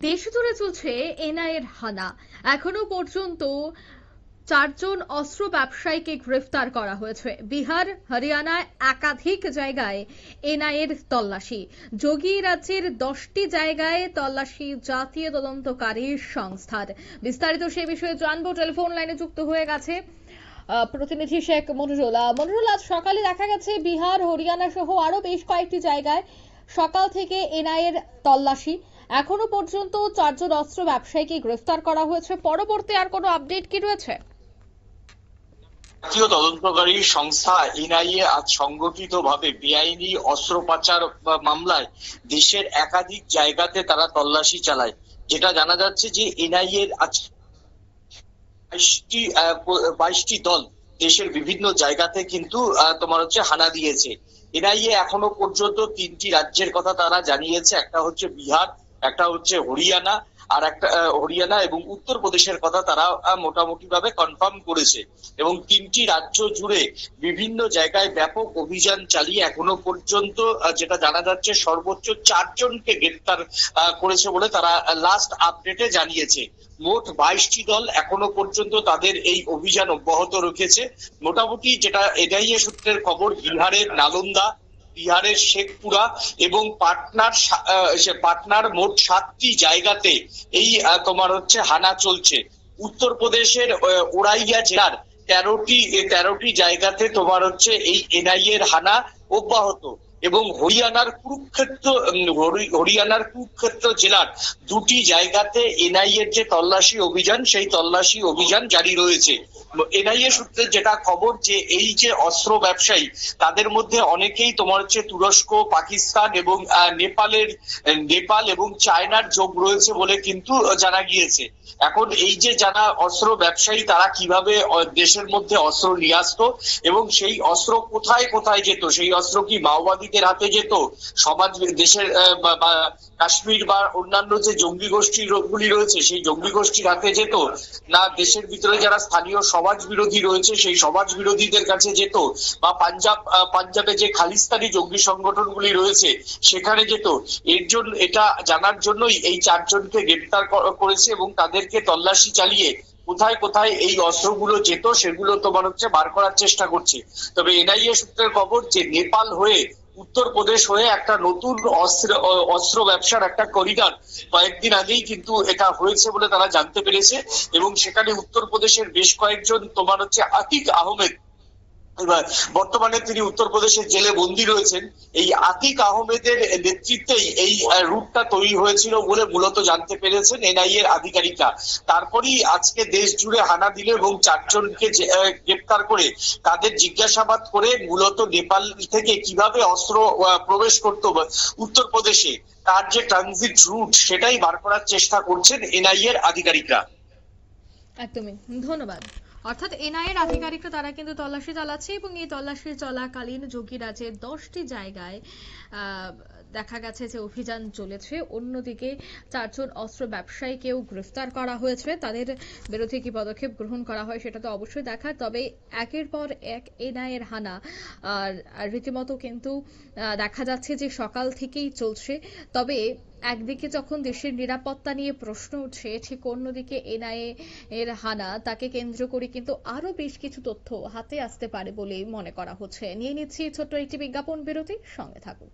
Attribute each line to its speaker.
Speaker 1: দেশ জুড়ে চলছে এনআইএর হানা। এখনো পর্যন্ত 4 জন অস্ত্র ব্যবসায়ীকে গ্রেফতার করা হয়েছে। বিহার, হরিয়ানায় একাধিক জায়গায় এনআইএর তল্লাশি। যোগী রাজ্যের 10টি জায়গায় তল্লাশি জাতীয় তদন্তকারী সংস্থার। বিস্তারিত সে বিষয়ে জানবো। টেলিফোন লাইনে যুক্ত হয়ে গেছে প্রতিনিধি শেখ মনিরুল। মনিরুল, আজ সকালে দেখা গেছে বিহার, হরিয়ানা সহ আরো বেশ কয়েকটি জায়গায় সকাল থেকে এনআইএর তল্লাশি। এখনো পর্যন্ত 4 জন অস্ত্র ব্যবসায়ীকে গ্রেফতার করা হয়েছে। পরবর্তী আর কোনো আপডেট কি রয়েছে?
Speaker 2: জাতীয় তদন্তকারী সংস্থা এনআইএ আজ সংগঠিতভাবে বেআইনি অস্ত্র পাচার মামলায় দেশের একাধিক জায়গাতে তারা তল্লাশি চালায়। যেটা জানা যাচ্ছে যে এনআইএ আজ 22টি দল দেশের বিভিন্ন জায়গাতে কিন্তু হানা দিয়েছে। এনআইএ এখনো পর্যন্ত 3টি রাজ্যের কথা তারা জানিয়েছে। একটা হচ্ছে বিহার, একটা হচ্ছে হরিয়ানা, আর একটা হরিয়ানা এবং উত্তরপ্রদেশের কথা তারা মোটামুটি ভাবে কনফার্ম করেছে। এবং 3টি রাজ্য জুড়ে বিভিন্ন জায়গায় ব্যাপক অভিযান চালিয়ে এখনো পর্যন্ত যেটা জানা যাচ্ছে সর্বোচ্চ 4 জনকে গ্রেফতার করেছে বলে তারা লাস্ট আপডেটে জানিয়েছে। মোট 22টি দল এখনো পর্যন্ত তাদের এই অভিযান অব্যাহত রেখেছে। মোটামুটি যেটা এনআইএ সূত্রের খবর, বিহারের নালন্দা, বিহারের শেখপুরা এবং পাটনার মোট 7টি জায়গাতে এই হানা চলছে। উত্তরপ্রদেশের ওরাইয়া জেলার 13টি জায়গাতে এই এনআইএ এর হানা অব্যাহত। এবং হরিয়ানার কুরুক্ষেত্র জেলার 2টি জায়গাতে এনআইএ এর যে তল্লাশি অভিযান, সেই তল্লাশি অভিযান জারি রয়েছে। এনআইএ সূত্রে যেটা খবর যে এই যে অস্ত্র ব্যবসায়ী, তাদের মধ্যে অনেকেই তুরস্ক, পাকিস্তান এবং নেপাল এবং চায়নার যোগ রয়েছে বলে কিন্তু জানা গিয়েছে। এখন এই যে যারা অস্ত্র ব্যবসায়ী, তারা কিভাবে দেশের মধ্যে অস্ত্র নিয়ে আসতো এবং সেই অস্ত্র কোথায় কোথায় যেত, সেই অস্ত্র কি মাওবাদীদের হাতে যেত, দেশের কাশ্মীর বা অন্যান্য যে জঙ্গি গোষ্ঠীগুলি রয়েছে সেই জঙ্গি গোষ্ঠীর হাতে যেত, না দেশের ভিতরে যারা স্থানীয় সমাজ বিরোধী রয়েছে সেই সমাজ বিরোধীদের কাছে যেত, বা পাঞ্জাবে যে খালিস্তানি জঙ্গি সংগঠনগুলি রয়েছে সেখানে যেত। এর জন্য এটা জানার জন্যই এই 4 জনকে গ্রেফতার করেছে এবং তাদেরকে তল্লাশি চালিয়ে কোথায় কোথায় এই অস্ত্রগুলো যেত সেগুলো বার করার চেষ্টা করছে। তবে এনআইএ সূত্রের খবর যে নেপাল হয়ে উত্তরপ্রদেশ হয়ে একটা নতুন অস্ত্র ব্যবসার একটা করিডর কয়েকদিন আগেই কিন্তু এটা হয়েছে বলে তারা জানতে পেরেছে। এবং সেখানে উত্তরপ্রদেশের বেশ কয়েকজন আতিক আহমেদ, বর্তমানে তিনি উত্তরপ্রদেশের জেলে বন্দী রয়েছেন, এই আতিক আহমেদের নেতৃত্বেই এই রুটটা তৈরি হয়েছিল বলে মূলত জানতে পেরেছেন এনআইএ এর আধিকারিকরা। তারপরই আজকে দেশ জুড়ে হানা দিল এবং 4 জনকে গ্রেফতার করে তাদের জিজ্ঞাসাবাদ করে মূলত নেপাল থেকে কিভাবে অস্ত্র প্রবেশ করতো উত্তরপ্রদেশে, তার যে ট্রানজিট রুট সেটাই বার করার চেষ্টা করছেন এনআইএ এর আধিকারিকরা।
Speaker 1: একদমই, ধন্যবাদ। অর্থাৎ এনআইএর আধিকারিকরা তারা কিন্তু তল্লাশি চালাচ্ছে এবং এই তল্লাশি চলাকালীন যোগী রাজ্যের 10টি জায়গায় দেখা গেছে যে অভিযান চলেছে। অন্যদিকে 4 জন অস্ত্র ব্যবসায়ীকেও গ্রেফতার করা হয়েছে। তাদের বিরুদ্ধে কি পদক্ষেপ গ্রহণ করা হয় সেটা তো অবশ্যই দেখার। তবে একের পর এক এনআইএর হানা রীতিমতো কিন্তু দেখা যাচ্ছে যে সকাল থেকেই চলছে। তবে একদিকে যখন দেশের নিরাপত্তা নিয়ে প্রশ্ন উঠছে, ঠিক অন্যদিকে এনআইএ এর হানা তাকে কেন্দ্র করে কিন্তু আরো বেশ কিছু তথ্য হাতে আসতে পারে বলে মনে করা হচ্ছে। নিয়ে নিচ্ছি ছোট্ট একটি বিজ্ঞাপন বিরতি, সঙ্গে থাকুন।